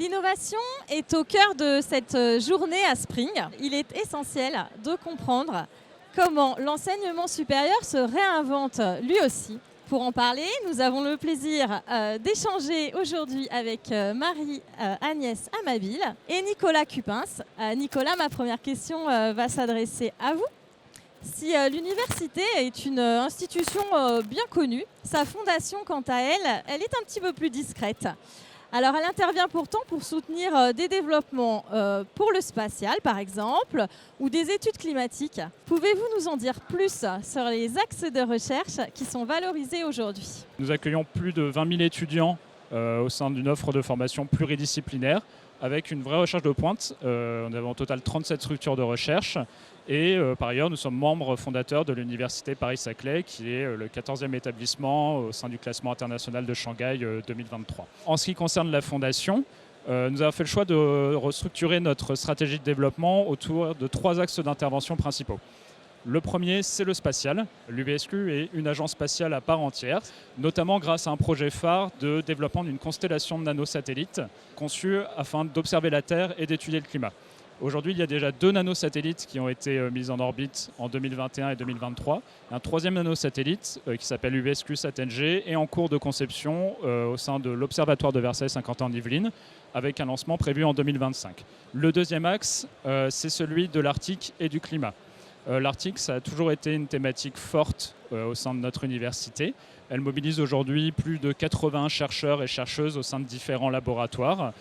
L'innovation est au cœur de cette journée à Spring. Il est essentiel de comprendre comment l'enseignement supérieur se réinvente lui aussi. Pour en parler, nous avons le plaisir d'échanger aujourd'hui avec Marie-Agnès Amabile et Nicolas Cupins. Nicolas, ma première question va s'adresser à vous. Si l'université est une institution bien connue, sa fondation, quant à elle, elle est un petit peu plus discrète. Alors, elle intervient pourtant pour soutenir des développements pour le spatial, par exemple, ou des études climatiques. Pouvez-vous nous en dire plus sur les axes de recherche qui sont valorisés aujourd'hui ? Nous accueillons plus de 20 000 étudiants au sein d'une offre de formation pluridisciplinaire avec une vraie recherche de pointe. On avait en total 37 structures de recherche. Et par ailleurs, nous sommes membres fondateurs de l'Université Paris-Saclay, qui est le 14e établissement au sein du classement international de Shanghai 2023. En ce qui concerne la fondation, nous avons fait le choix de restructurer notre stratégie de développement autour de 3 axes d'intervention principaux. Le premier, c'est le spatial. L'UVSQ est une agence spatiale à part entière, notamment grâce à un projet phare de développement d'une constellation de nanosatellites conçue afin d'observer la Terre et d'étudier le climat. Aujourd'hui, il y a déjà 2 nanosatellites qui ont été mis en orbite en 2021 et 2023. Un 3e nanosatellite qui s'appelle UVSQ-SatNG est en cours de conception au sein de l'Observatoire de Versailles-Saint-Quentin-en-Yvelines avec un lancement prévu en 2025. Le deuxième axe, c'est celui de l'Arctique et du climat. L'Arctique, ça a toujours été une thématique forte au sein de notre université. Elle mobilise aujourd'hui plus de 80 chercheurs et chercheuses au sein de différents laboratoires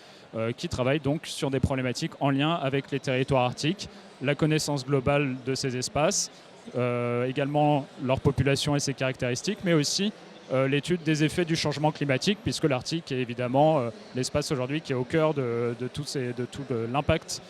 qui travaillent donc sur des problématiques en lien avec les territoires arctiques, la connaissance globale de ces espaces, également leur population et ses caractéristiques, mais aussi l'étude des effets du changement climatique, puisque l'Arctique est évidemment l'espace aujourd'hui qui est au cœur de tout l'impact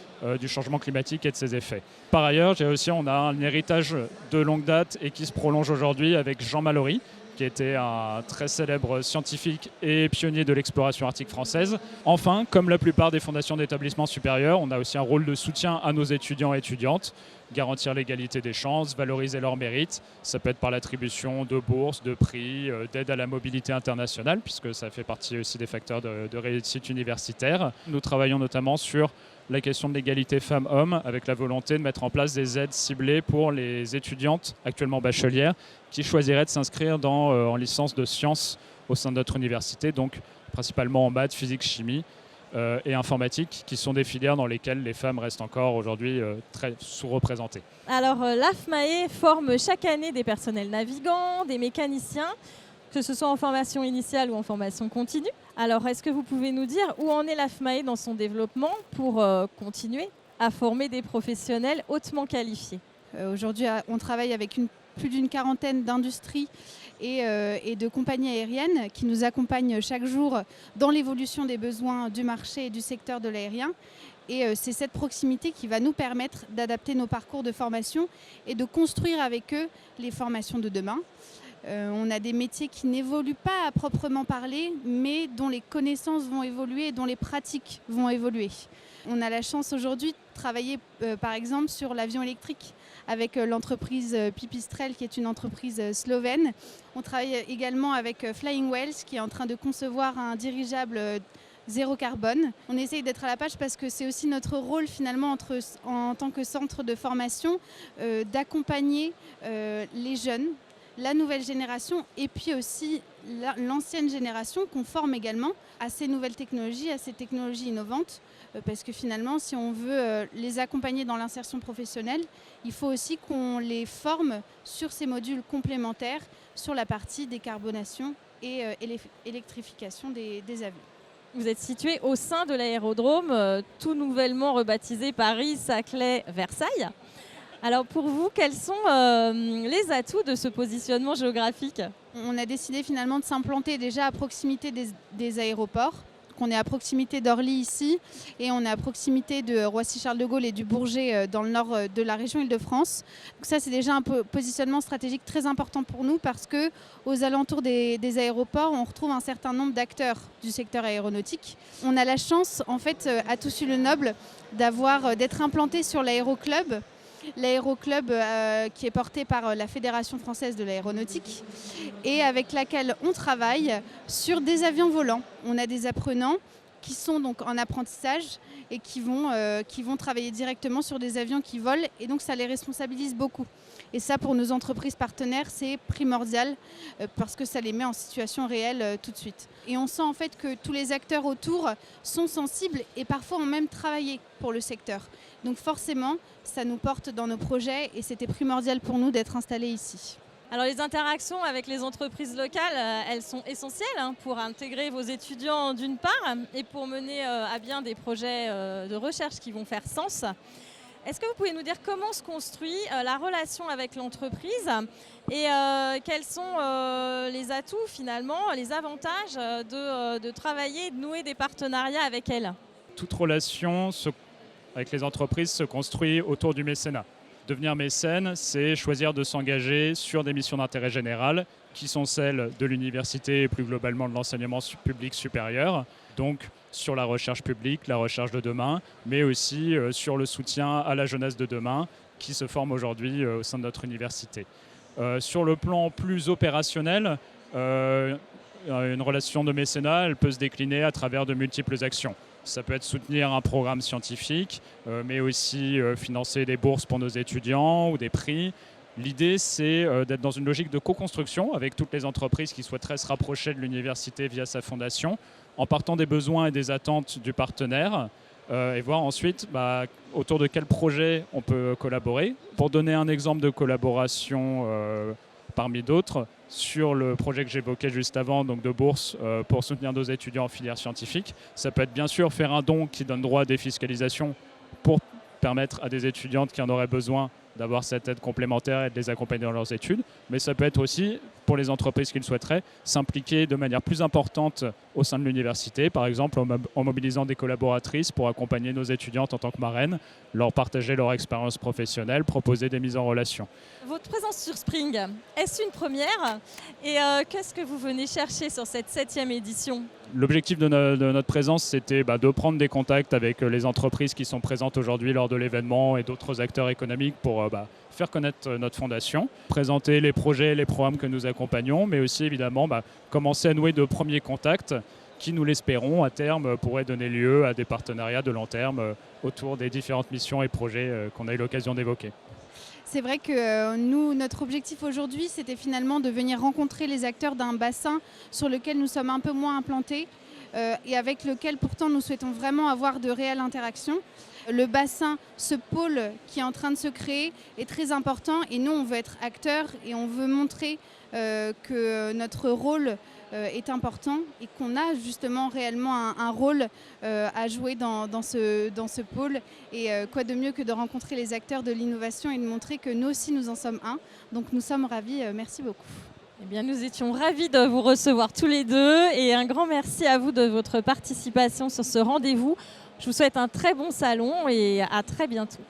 du changement climatique et de ses effets. Par ailleurs, on a un héritage de longue date et qui se prolonge aujourd'hui avec Jean Mallory, qui était un très célèbre scientifique et pionnier de l'exploration arctique française. Enfin, comme la plupart des fondations d'établissements supérieurs, on a aussi un rôle de soutien à nos étudiants et étudiantes, garantir l'égalité des chances, valoriser leurs mérites. Ça peut être par l'attribution de bourses, de prix, d'aide à la mobilité internationale, puisque ça fait partie aussi des facteurs de réussite universitaire. Nous travaillons notamment sur la question de l'égalité femmes-hommes, avec la volonté de mettre en place des aides ciblées pour les étudiantes actuellement bachelières qui choisiraient de s'inscrire en licence de sciences au sein de notre université, donc principalement en maths, physique, chimie et informatique, qui sont des filières dans lesquelles les femmes restent encore aujourd'hui très sous-représentées. Alors, l'AFMAE forme chaque année des personnels navigants, des mécaniciens, que ce soit en formation initiale ou en formation continue. Alors, est-ce que vous pouvez nous dire où en est l'AFMAE dans son développement pour continuer à former des professionnels hautement qualifiés ? Aujourd'hui, on travaille avec plus d'une quarantaine d'industries et de compagnies aériennes qui nous accompagnent chaque jour dans l'évolution des besoins du marché et du secteur de l'aérien. Et c'est cette proximité qui va nous permettre d'adapter nos parcours de formation et de construire avec eux les formations de demain. On a des métiers qui n'évoluent pas à proprement parler, mais dont les connaissances vont évoluer et dont les pratiques vont évoluer. On a la chance aujourd'hui de travailler par exemple sur l'avion électrique avec l'entreprise Pipistrel, qui est une entreprise slovène. On travaille également avec Flying Wells, qui est en train de concevoir un dirigeable zéro carbone. On essaye d'être à la page parce que c'est aussi notre rôle finalement en tant que centre de formation d'accompagner les jeunes, la nouvelle génération et puis aussi l'ancienne génération qu'on forme également à ces nouvelles technologies, à ces technologies innovantes. Parce que finalement, si on veut les accompagner dans l'insertion professionnelle, il faut aussi qu'on les forme sur ces modules complémentaires sur la partie décarbonation et électrification des avions. Vous êtes situé au sein de l'aérodrome, tout nouvellement rebaptisé Paris-Saclay-Versailles. Alors pour vous, quels sont les atouts de ce positionnement géographique ? On a décidé finalement de s'implanter déjà à proximité des aéroports. On est à proximité d'Orly ici et on est à proximité de Roissy-Charles de Gaulle et du Bourget dans le nord de la région Île-de-France. Donc ça, c'est déjà un positionnement stratégique très important pour nous parce qu'aux alentours des aéroports, on retrouve un certain nombre d'acteurs du secteur aéronautique. On a la chance, en fait, à Toussus-le-Noble, d'être implanté sur l'aéroclub. L'aéroclub qui est porté par la Fédération française de l'aéronautique et avec laquelle on travaille sur des avions volants. On a des apprenants qui sont donc en apprentissage et qui vont travailler directement sur des avions qui volent. Et donc, ça les responsabilise beaucoup. Et ça, pour nos entreprises partenaires, c'est primordial parce que ça les met en situation réelle tout de suite. Et on sent en fait que tous les acteurs autour sont sensibles et parfois ont même travaillé pour le secteur. Donc forcément, ça nous porte dans nos projets et c'était primordial pour nous d'être installés ici. Alors les interactions avec les entreprises locales, elles sont essentielles pour intégrer vos étudiants d'une part et pour mener à bien des projets de recherche qui vont faire sens. Est-ce que vous pouvez nous dire comment se construit la relation avec l'entreprise et quels sont les atouts finalement, les avantages de travailler, de nouer des partenariats avec elles? Toute relation avec les entreprises se construit autour du mécénat. Devenir mécène, c'est choisir de s'engager sur des missions d'intérêt général qui sont celles de l'université et plus globalement de l'enseignement public supérieur, donc sur la recherche publique, la recherche de demain, mais aussi sur le soutien à la jeunesse de demain qui se forme aujourd'hui au sein de notre université. Sur le plan plus opérationnel, une relation de mécénat, elle peut se décliner à travers de multiples actions. Ça peut être soutenir un programme scientifique, mais aussi financer des bourses pour nos étudiants ou des prix. L'idée, c'est d'être dans une logique de co-construction avec toutes les entreprises qui souhaiteraient se rapprocher de l'université via sa fondation, en partant des besoins et des attentes du partenaire, et voir ensuite autour de quel projet on peut collaborer. Pour donner un exemple de collaboration parmi d'autres, sur le projet que j'évoquais juste avant, donc de bourse pour soutenir nos étudiants en filière scientifique. Ça peut être bien sûr faire un don qui donne droit à des fiscalisations pour permettre à des étudiantes qui en auraient besoin d'avoir cette aide complémentaire et de les accompagner dans leurs études. Mais ça peut être aussi, pour les entreprises qui le souhaiteraient, s'impliquer de manière plus importante au sein de l'université, par exemple en mobilisant des collaboratrices pour accompagner nos étudiantes en tant que marraines, leur partager leur expérience professionnelle, proposer des mises en relation. Votre présence sur Spring, est-ce une première? Et qu'est-ce que vous venez chercher sur cette 7e édition? L'objectif de notre présence, c'était de prendre des contacts avec les entreprises qui sont présentes aujourd'hui lors de l'événement et d'autres acteurs économiques pour faire connaître notre fondation, présenter les projets et les programmes que nous accompagnons, mais aussi évidemment commencer à nouer de premiers contacts qui, nous l'espérons, à terme pourraient donner lieu à des partenariats de long terme autour des différentes missions et projets qu'on a eu l'occasion d'évoquer. C'est vrai que notre objectif aujourd'hui, c'était finalement de venir rencontrer les acteurs d'un bassin sur lequel nous sommes un peu moins implantés et avec lequel pourtant nous souhaitons vraiment avoir de réelles interactions. Le bassin, ce pôle qui est en train de se créer est très important et nous on veut être acteurs et on veut montrer que notre rôle est important et qu'on a justement réellement un rôle à jouer dans ce pôle. Et quoi de mieux que de rencontrer les acteurs de l'innovation et de montrer que nous aussi nous en sommes un. Donc nous sommes ravis, merci beaucoup. Eh bien, nous étions ravis de vous recevoir tous les deux et un grand merci à vous de votre participation sur ce rendez-vous. Je vous souhaite un très bon salon et à très bientôt.